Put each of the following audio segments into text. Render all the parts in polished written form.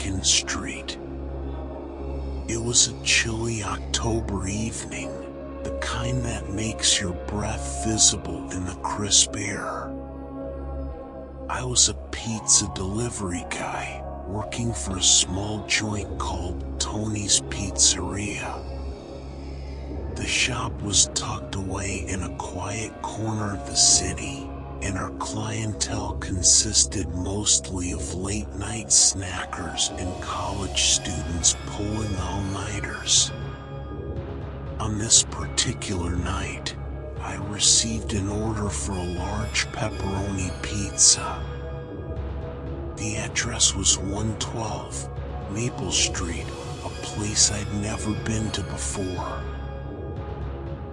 2nd Street. It was a chilly October evening, the kind that makes your breath visible in the crisp air. I was a pizza delivery guy working for a small joint called Tony's Pizzeria. The shop was tucked away in a quiet corner of the city, and our clientele consisted mostly of late-night snackers and college students pulling all-nighters. On this particular night, I received an order for a large pepperoni pizza. The address was 112 Maple Street, a place I'd never been to before.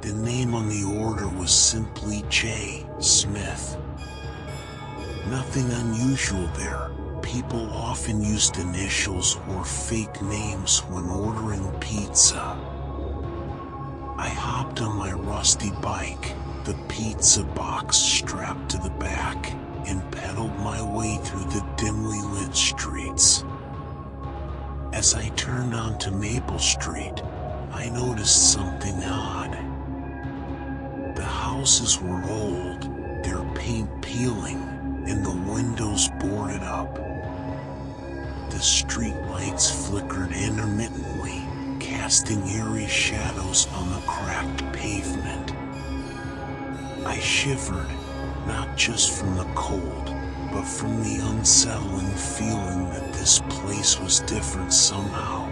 The name on the order was simply J. Smith. Nothing unusual there. People often used initials or fake names when ordering pizza. I hopped on my rusty bike, the pizza box strapped to the back, and pedaled my way through the dimly lit streets. As I turned onto Maple Street, I noticed something odd. The houses were old, their paint peeling, and the windows boarded up. The street lights flickered intermittently, casting eerie shadows on the cracked pavement. I shivered, not just from the cold, but from the unsettling feeling that this place was different somehow.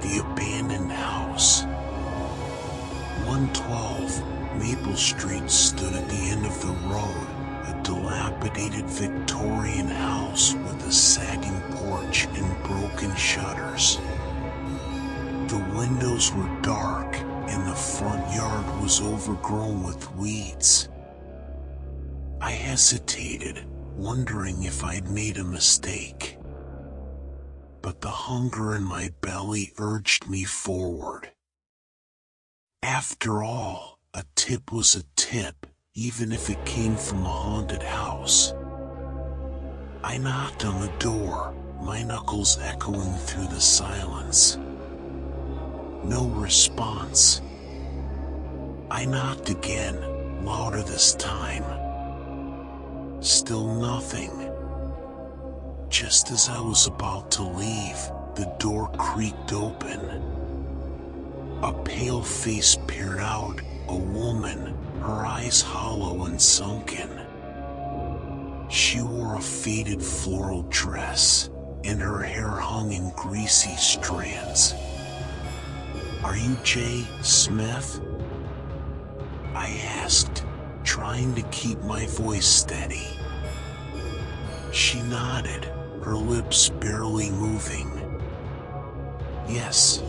The abandoned house. 112 Maple Street stood at the end of the road, a dilapidated Victorian house with a sagging porch and broken shutters. The windows were dark, and the front yard was overgrown with weeds. I hesitated, wondering if I'd made a mistake. But the hunger in my belly urged me forward. After all, a tip was a tip, even if it came from a haunted house. I knocked on the door, my knuckles echoing through the silence. No response. I knocked again, louder this time. Still nothing. Just as I was about to leave, the door creaked open. A pale face peered out, a woman, her eyes hollow and sunken. She wore a faded floral dress, and her hair hung in greasy strands. "Are you J. Smith?" I asked, trying to keep my voice steady. She nodded, her lips barely moving. "Yes."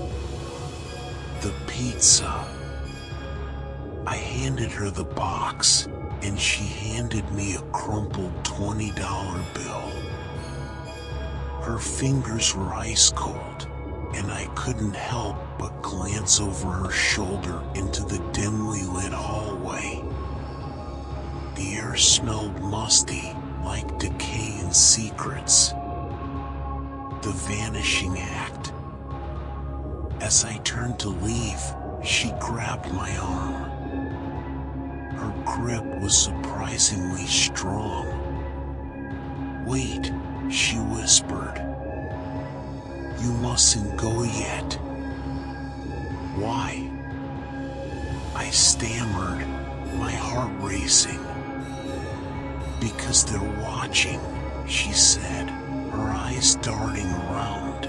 "The pizza." I handed her the box, and she handed me a crumpled $20 bill. Her fingers were ice cold, and I couldn't help but glance over her shoulder into the dimly lit hallway. The air smelled musty, like decay and secrets. The vanishing act. As I turned to leave, she grabbed my arm. Her grip was surprisingly strong. "Wait," she whispered. "You mustn't go yet." "Why?" I stammered, my heart racing. "Because they're watching," she said, her eyes darting around.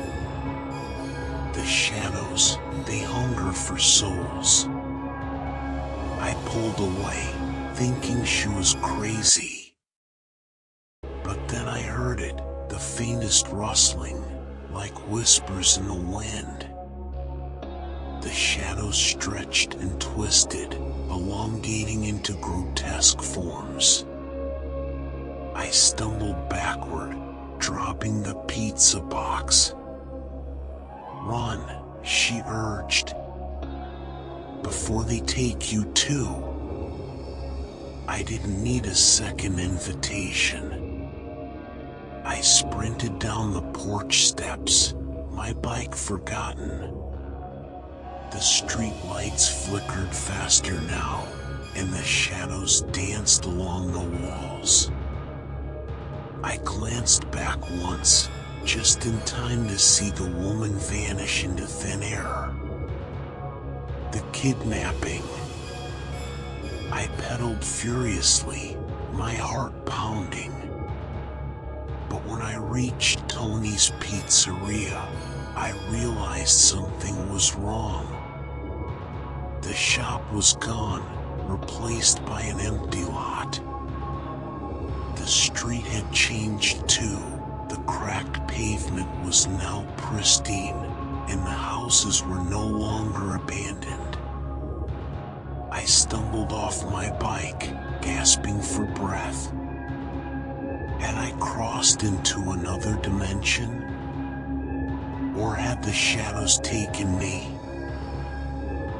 "The shadows, they hunger for souls." I pulled away, thinking she was crazy. But then I heard it, the faintest rustling, like whispers in the wind. The shadows stretched and twisted, elongating into grotesque forms. I stumbled backward, dropping the pizza box. "Run," she urged. "Before they take you too." I didn't need a second invitation. I sprinted down the porch steps, my bike forgotten. The street lights flickered faster now, and the shadows danced along the walls. I glanced back once, just in time to see the woman vanish into thin air. The kidnapping. I pedaled furiously, my heart pounding. But when I reached Tony's Pizzeria, I realized something was wrong. The shop was gone, replaced by an empty lot. The street had changed too. The cracked pavement was now pristine, and the houses were no longer abandoned. I stumbled off my bike, gasping for breath. Had I crossed into another dimension? Or had the shadows taken me?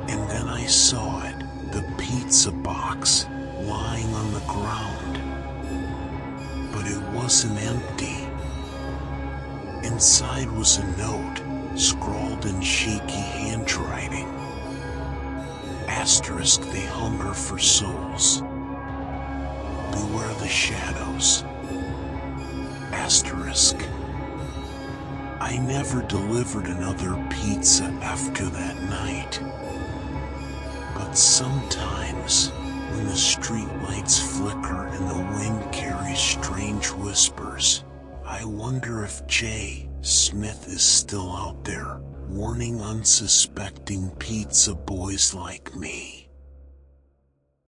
And then I saw it, the pizza box, lying on the ground. But it wasn't empty. Inside was a note, scrawled in shaky handwriting. Asterisk, they hunger for souls. Beware the shadows. Asterisk. I never delivered another pizza after that night. But sometimes, when the street lights flicker and the wind carries strange whispers, I wonder if J. Smith is still out there, warning unsuspecting pizza boys like me.